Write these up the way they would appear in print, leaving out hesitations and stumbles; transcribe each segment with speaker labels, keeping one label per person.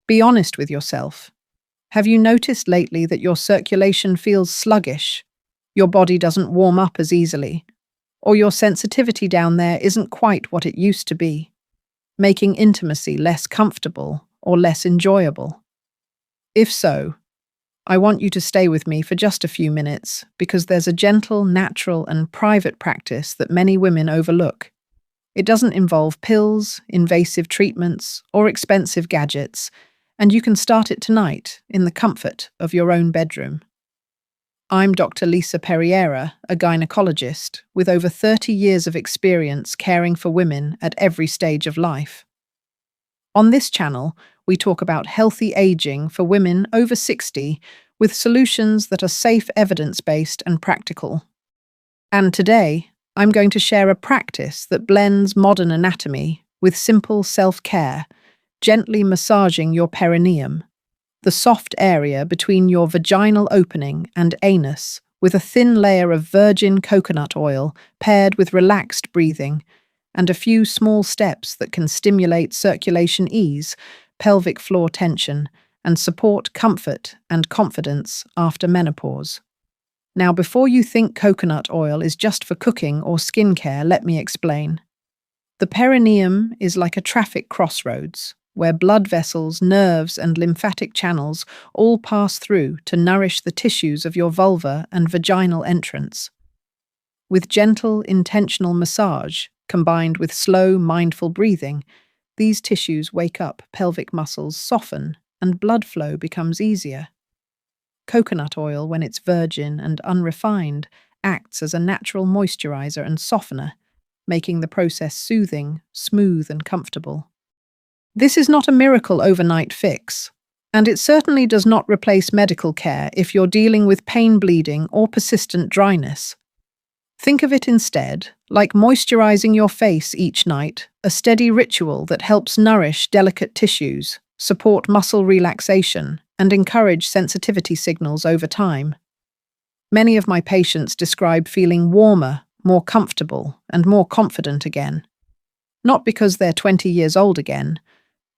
Speaker 1: Be honest with yourself. Have you noticed lately that your circulation feels sluggish? Your body doesn't warm up as easily? Or your sensitivity down there isn't quite what it used to be, making intimacy less comfortable or less enjoyable? If so, I want you to stay with me for just a few minutes because there's a gentle, natural, and private practice that many women overlook. It doesn't involve pills, invasive treatments, or expensive gadgets, and you can start it tonight in the comfort of your own bedroom. I'm Dr. Perriera, a gynecologist with over 30 years of experience caring for women at every stage of life. On this channel, we talk about healthy aging for women over 60 with solutions that are safe, evidence-based, and practical. And today, I'm going to share a practice that blends modern anatomy with simple self-care, gently massaging your perineum, the soft area between your vaginal opening and anus, with a thin layer of virgin coconut oil paired with relaxed breathing and a few small steps that can stimulate circulation ease, pelvic floor tension, and support comfort and confidence after menopause. Now, before you think coconut oil is just for cooking or skincare, let me explain. The perineum is like a traffic crossroads, where blood vessels, nerves, and lymphatic channels all pass through to nourish the tissues of your vulva and vaginal entrance. With gentle, intentional massage, combined with slow, mindful breathing, these tissues wake up, pelvic muscles soften, and blood flow becomes easier. Coconut oil, when it's virgin and unrefined, acts as a natural moisturizer and softener, making the process soothing, smooth, and comfortable. This is not a miracle overnight fix, and it certainly does not replace medical care if you're dealing with pain, bleeding, or persistent dryness. Think of it instead like moisturizing your face each night, a steady ritual that helps nourish delicate tissues, support muscle relaxation, and encourage sensitivity signals over time. Many of my patients describe feeling warmer, more comfortable, and more confident again. Not because they're 20 years old again,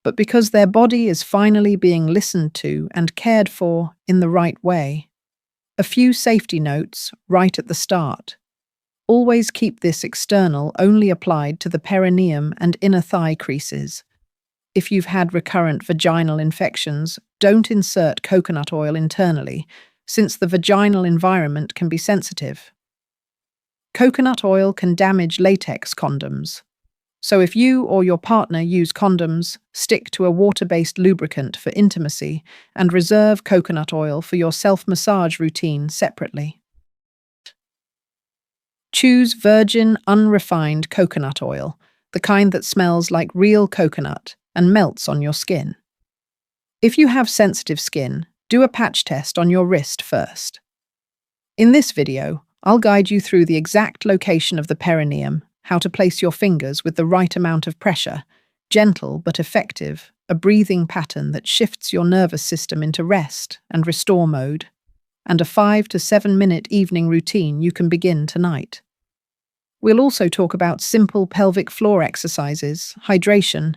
Speaker 1: but because their body is finally being listened to and cared for in the right way. A few safety notes right at the start. Always keep this external only applied to the perineum and inner thigh creases. If you've had recurrent vaginal infections, don't insert coconut oil internally, since the vaginal environment can be sensitive. Coconut oil can damage latex condoms. So if you or your partner use condoms, stick to a water-based lubricant for intimacy and reserve coconut oil for your self-massage routine separately. Choose virgin, unrefined coconut oil, the kind that smells like real coconut and melts on your skin. If you have sensitive skin, do a patch test on your wrist first. In this video, I'll guide you through the exact location of the perineum, how to place your fingers with the right amount of pressure, gentle but effective, a breathing pattern that shifts your nervous system into rest and restore mode, and a 5 to 7 minute evening routine you can begin tonight. We'll also talk about simple pelvic floor exercises, hydration,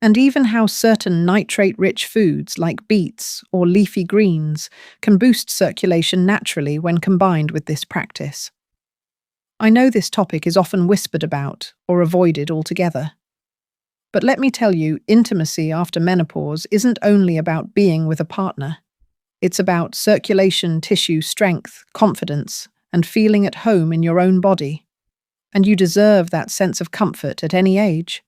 Speaker 1: and even how certain nitrate-rich foods like beets or leafy greens can boost circulation naturally when combined with this practice. I know this topic is often whispered about or avoided altogether. But let me tell you, intimacy after menopause isn't only about being with a partner. It's about circulation, tissue strength, confidence, and feeling at home in your own body. And you deserve that sense of comfort at any age.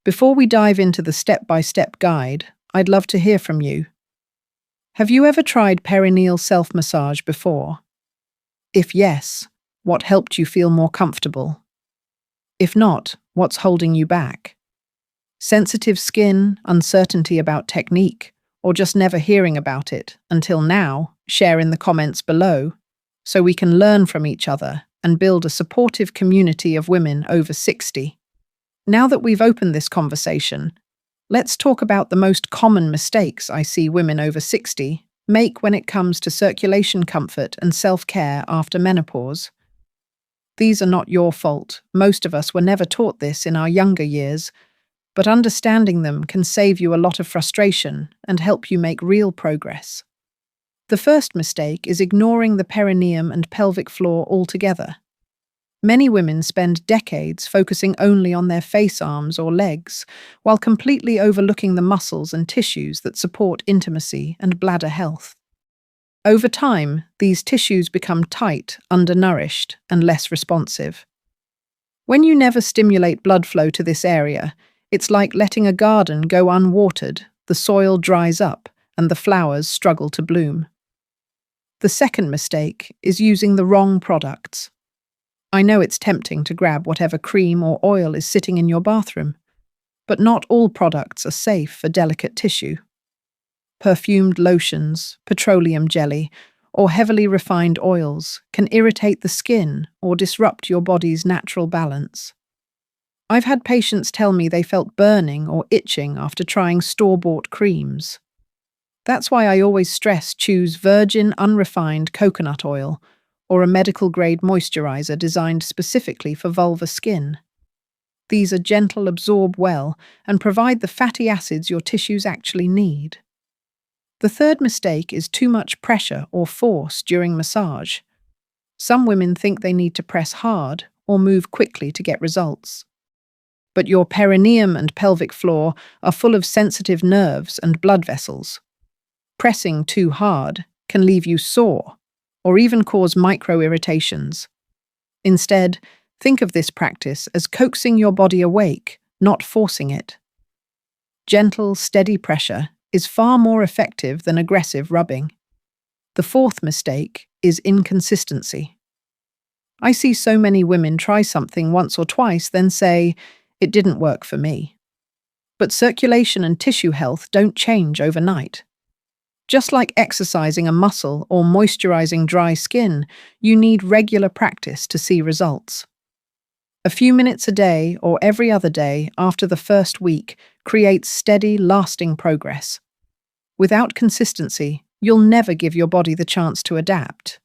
Speaker 1: Before we dive into the step-by-step guide, I'd love to hear from you. Have you ever tried perineal self-massage before? If yes, what helped you feel more comfortable? If not, what's holding you back? Sensitive skin, uncertainty about technique, or just never hearing about it until now? Share in the comments below so we can learn from each other and build a supportive community of women over 60. Now that we've opened this conversation, let's talk about the most common mistakes I see women over 60 make when it comes to circulation comfort and self-care after menopause. These are not your fault. Most of us were never taught this in our younger years, but understanding them can save you a lot of frustration and help you make real progress. The first mistake is ignoring the perineum and pelvic floor altogether. Many women spend decades focusing only on their face arms or legs, while completely overlooking the muscles and tissues that support intimacy and bladder health. Over time, these tissues become tight, undernourished, and less responsive. When you never stimulate blood flow to this area, it's like letting a garden go unwatered, the soil dries up, and the flowers struggle to bloom. The second mistake is using the wrong products. I know it's tempting to grab whatever cream or oil is sitting in your bathroom, but not all products are safe for delicate tissue. Perfumed lotions, petroleum jelly, or heavily refined oils can irritate the skin or disrupt your body's natural balance. I've had patients tell me they felt burning or itching after trying store-bought creams. That's why I always stress choose virgin, unrefined coconut oil or a medical-grade moisturizer designed specifically for vulvar skin. These are gentle, absorb well, and provide the fatty acids your tissues actually need. The third mistake is too much pressure or force during massage. Some women think they need to press hard or move quickly to get results. But your perineum and pelvic floor are full of sensitive nerves and blood vessels. Pressing too hard can leave you sore or even cause micro-irritations. Instead, think of this practice as coaxing your body awake, not forcing it. Gentle, steady pressure is far more effective than aggressive rubbing. The fourth mistake is inconsistency. I see so many women try something once or twice, then say, "It didn't work for me." But circulation and tissue health don't change overnight. Just like exercising a muscle or moisturizing dry skin, you need regular practice to see results. A few minutes a day or every other day after the first week creates steady, lasting progress. Without consistency, you'll never give your body the chance to adapt.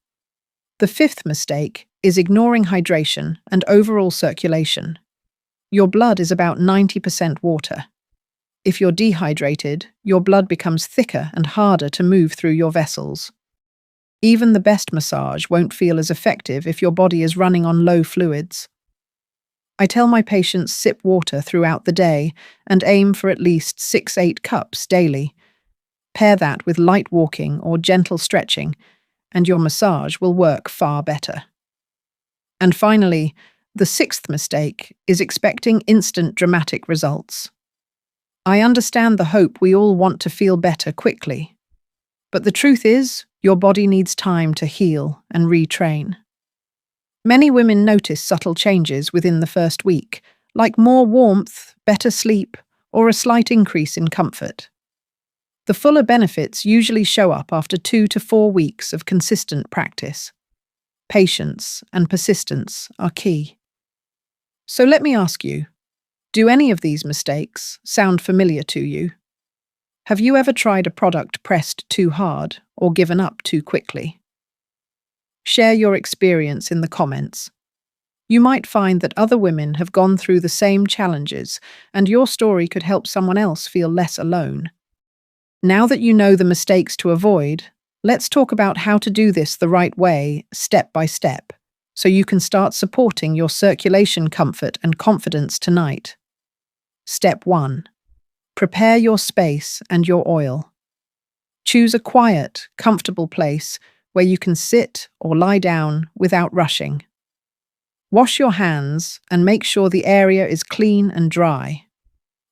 Speaker 1: The fifth mistake is ignoring hydration and overall circulation. Your blood is about 90% water. If you're dehydrated, your blood becomes thicker and harder to move through your vessels. Even the best massage won't feel as effective if your body is running on low fluids. I tell my patients sip water throughout the day and aim for at least 6-8 cups daily. Pair that with light walking or gentle stretching, and your massage will work far better. And finally, the sixth mistake is expecting instant dramatic results. I understand the hope we all want to feel better quickly. But the truth is, your body needs time to heal and retrain. Many women notice subtle changes within the first week, like more warmth, better sleep, or a slight increase in comfort. The fuller benefits usually show up after 2 to 4 weeks of consistent practice. Patience and persistence are key. So let me ask you, do any of these mistakes sound familiar to you? Have you ever tried a product pressed too hard or given up too quickly? Share your experience in the comments. You might find that other women have gone through the same challenges, and your story could help someone else feel less alone. Now that you know the mistakes to avoid, let's talk about how to do this the right way, step by step, so you can start supporting your circulation comfort and confidence tonight. Step 1. Prepare your space and your oil. Choose a quiet, comfortable place where you can sit or lie down without rushing. Wash your hands and make sure the area is clean and dry.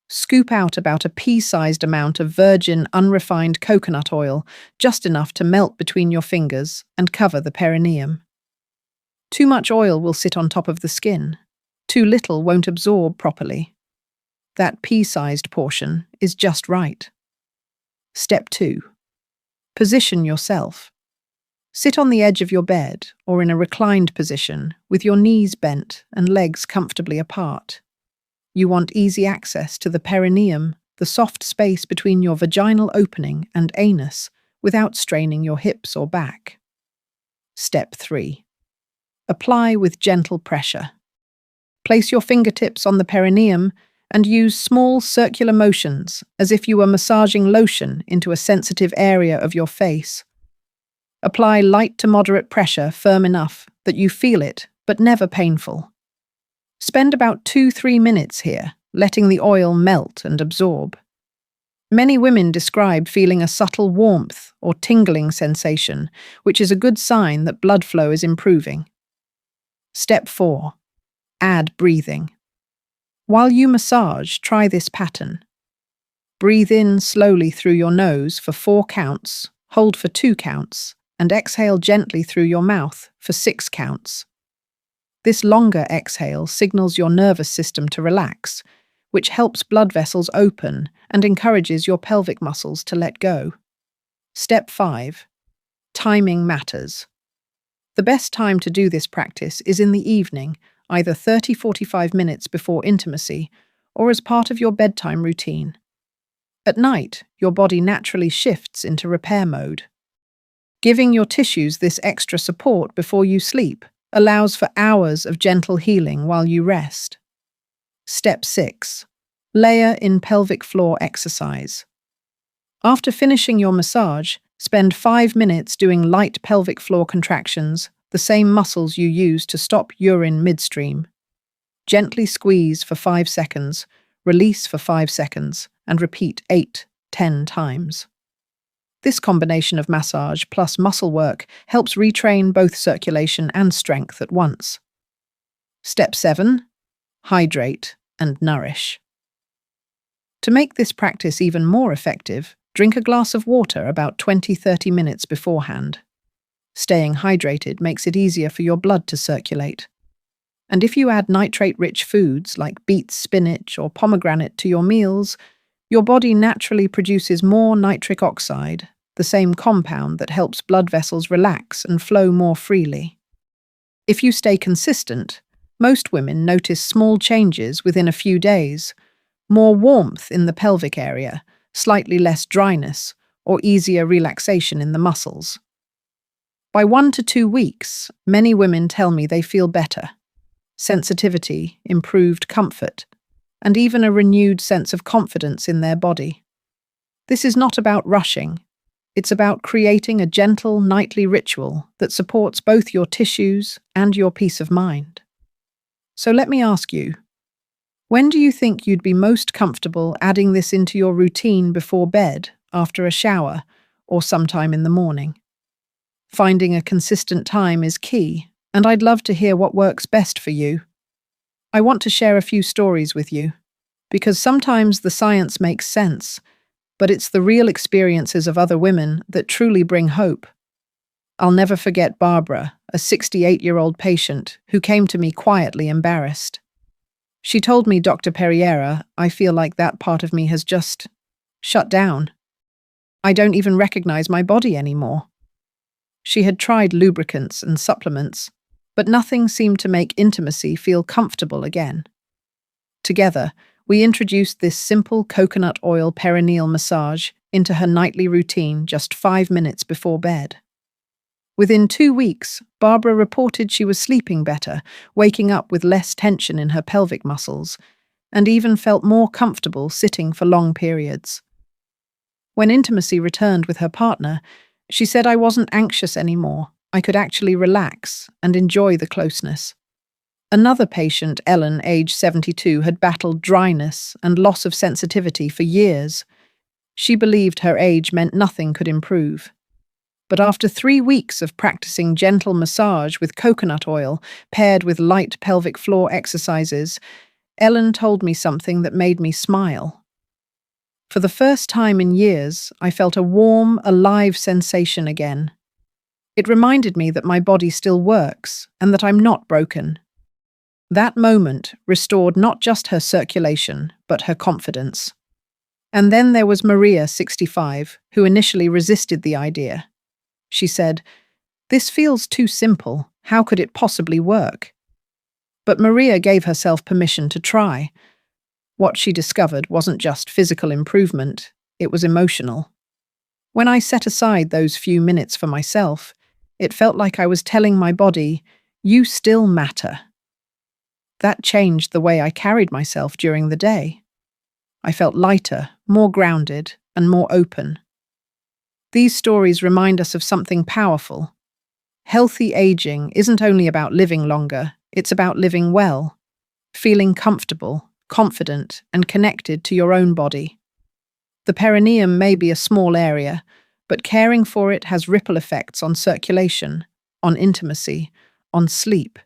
Speaker 1: Scoop out about a pea-sized amount of virgin, unrefined coconut oil, just enough to melt between your fingers and cover the perineum. Too much oil will sit on top of the skin. Too little won't absorb properly. That pea-sized portion is just right. Step 2. Position yourself. Sit on the edge of your bed or in a reclined position with your knees bent and legs comfortably apart. You want easy access to the perineum, the soft space between your vaginal opening and anus, without straining your hips or back. Step 3. Apply with gentle pressure. Place your fingertips on the perineum and use small circular motions as if you were massaging lotion into a sensitive area of your face. Apply light to moderate pressure firm enough that you feel it, but never painful. Spend about 2-3 minutes here, letting the oil melt and absorb. Many women describe feeling a subtle warmth or tingling sensation, which is a good sign that blood flow is improving. Step 4. Add breathing. While you massage, try this pattern. Breathe in slowly through your nose for 4 counts, hold for 2 counts, and exhale gently through your mouth for 6 counts. This longer exhale signals your nervous system to relax, which helps blood vessels open and encourages your pelvic muscles to let go. Step 5. Timing matters. The best time to do this practice is in the evening, either 30-45 minutes before intimacy or as part of your bedtime routine. At night, your body naturally shifts into repair mode. Giving your tissues this extra support before you sleep allows for hours of gentle healing while you rest. Step 6. Layer in pelvic floor exercise. After finishing your massage, spend 5 minutes doing light pelvic floor contractions, the same muscles you use to stop urine midstream. Gently squeeze for 5 seconds, release for 5 seconds, and repeat 8-10 times. This combination of massage plus muscle work helps retrain both circulation and strength at once. Step 7. Hydrate and nourish. To make this practice even more effective, drink a glass of water about 20-30 minutes beforehand. Staying hydrated makes it easier for your blood to circulate. And if you add nitrate-rich foods like beets, spinach, or pomegranate to your meals, your body naturally produces more nitric oxide, the same compound that helps blood vessels relax and flow more freely. If you stay consistent, most women notice small changes within a few days, more warmth in the pelvic area, slightly less dryness, or easier relaxation in the muscles. By 1 to 2 weeks, many women tell me they feel better. Sensitivity, improved comfort, and even a renewed sense of confidence in their body. This is not about rushing. It's about creating a gentle nightly ritual that supports both your tissues and your peace of mind. So let me ask you, when do you think you'd be most comfortable adding this into your routine before bed, after a shower, or sometime in the morning? Finding a consistent time is key, and I'd love to hear what works best for you. I want to share a few stories with you, because sometimes the science makes sense, but it's the real experiences of other women that truly bring hope. I'll never forget Barbara, a 68-year-old patient who came to me quietly embarrassed. She told me, "Dr. Perriera, I feel like that part of me has just shut down. I don't even recognize my body anymore." She had tried lubricants and supplements, but nothing seemed to make intimacy feel comfortable again. Together, we introduced this simple coconut oil perineal massage into her nightly routine just 5 minutes before bed. Within 2 weeks, Barbara reported she was sleeping better, waking up with less tension in her pelvic muscles, and even felt more comfortable sitting for long periods. When intimacy returned with her partner, she said, "I wasn't anxious anymore. I could actually relax and enjoy the closeness." Another patient, Ellen, age 72, had battled dryness and loss of sensitivity for years. She believed her age meant nothing could improve. But after 3 weeks of practicing gentle massage with coconut oil paired with light pelvic floor exercises, Ellen told me something that made me smile. For the first time in years, I felt a warm, alive sensation again. It reminded me that my body still works and that I'm not broken. That moment restored not just her circulation, but her confidence. And then there was Maria, 65, who initially resisted the idea. She said, "This feels too simple. How could it possibly work?" But Maria gave herself permission to try. What she discovered wasn't just physical improvement, it was emotional. When I set aside those few minutes for myself, it felt like I was telling my body, "You still matter." that changed the way I carried myself during the day. I felt lighter, more grounded, and more open. These stories remind us of something powerful. Healthy aging isn't only about living longer, it's about living well, feeling comfortable, confident, and connected to your own body. The perineum may be a small area, but caring for it has ripple effects on circulation, on intimacy, on sleep,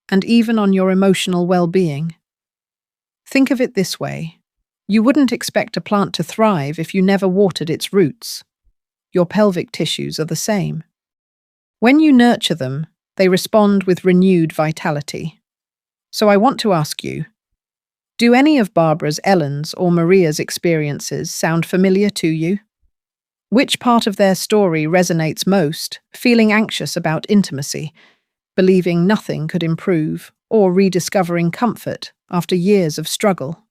Speaker 1: and even on your emotional well-being. Think of it this way. You wouldn't expect a plant to thrive if you never watered its roots. Your pelvic tissues are the same. When you nurture them, they respond with renewed vitality. So I want to ask you, do any of Barbara's, Ellen's, or Maria's experiences sound familiar to you? Which part of their story resonates most, feeling anxious about intimacy, believing nothing could improve, or rediscovering comfort after years of struggle?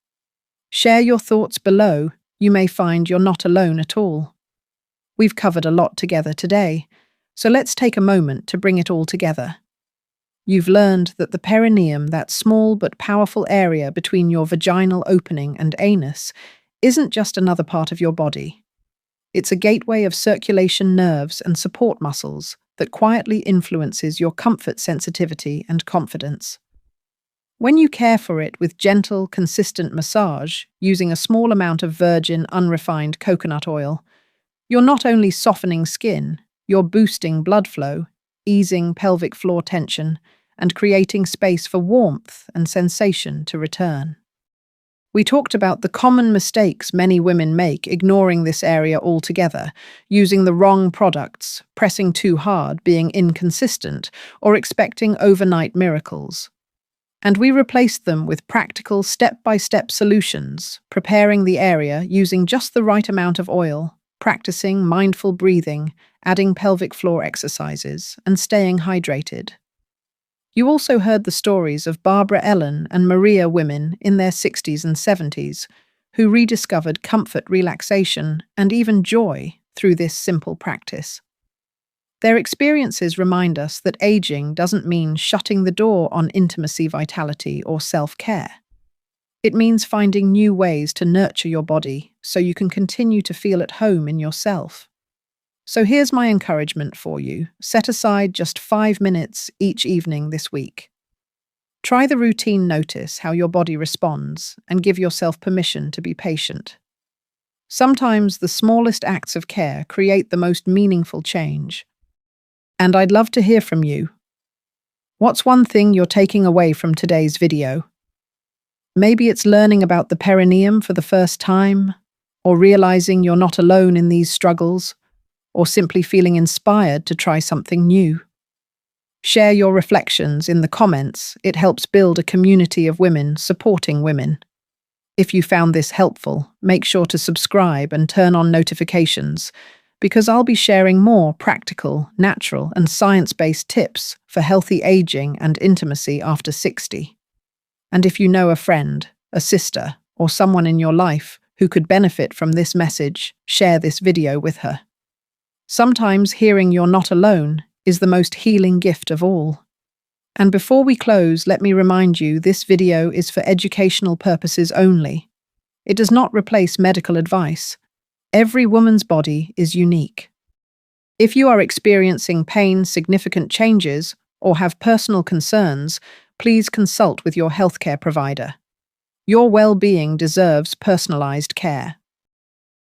Speaker 1: Share your thoughts below. You may find you're not alone at all. We've covered a lot together today, so let's take a moment to bring it all together. You've learned that the perineum, that small but powerful area between your vaginal opening and anus, isn't just another part of your body. It's a gateway of circulation nerves and support muscles that quietly influences your comfort, sensitivity, and confidence. When you care for it with gentle, consistent massage, using a small amount of virgin, unrefined coconut oil, you're not only softening skin, you're boosting blood flow, easing pelvic floor tension, and creating space for warmth and sensation to return. We talked about the common mistakes many women make ignoring this area altogether, using the wrong products, pressing too hard, being inconsistent, or expecting overnight miracles. And we replaced them with practical step-by-step solutions, preparing the area using just the right amount of oil, practicing mindful breathing, adding pelvic floor exercises, and staying hydrated. You also heard the stories of Barbara, Ellen, and Maria, women in their 60s and 70s, who rediscovered comfort, relaxation, and even joy through this simple practice. Their experiences remind us that aging doesn't mean shutting the door on intimacy, vitality, or self-care. It means finding new ways to nurture your body so you can continue to feel at home in yourself. So here's my encouragement for you. Set aside just 5 minutes each evening this week. Try the routine, notice how your body responds, and give yourself permission to be patient. Sometimes the smallest acts of care create the most meaningful change. And I'd love to hear from you. What's one thing you're taking away from today's video? Maybe it's learning about the perineum for the first time, or realizing you're not alone in these struggles, or simply feeling inspired to try something new. Share your reflections in the comments. It helps build a community of women supporting women. If you found this helpful, make sure to subscribe and turn on notifications, because I'll be sharing more practical, natural, and science-based tips for healthy aging and intimacy after 60. And if you know a friend, a sister, or someone in your life who could benefit from this message, share this video with her. Sometimes hearing you're not alone is the most healing gift of all. And before we close, let me remind you this video is for educational purposes only. It does not replace medical advice. Every woman's body is unique. If you are experiencing pain, significant changes, or have personal concerns, please consult with your healthcare provider. Your well-being deserves personalized care.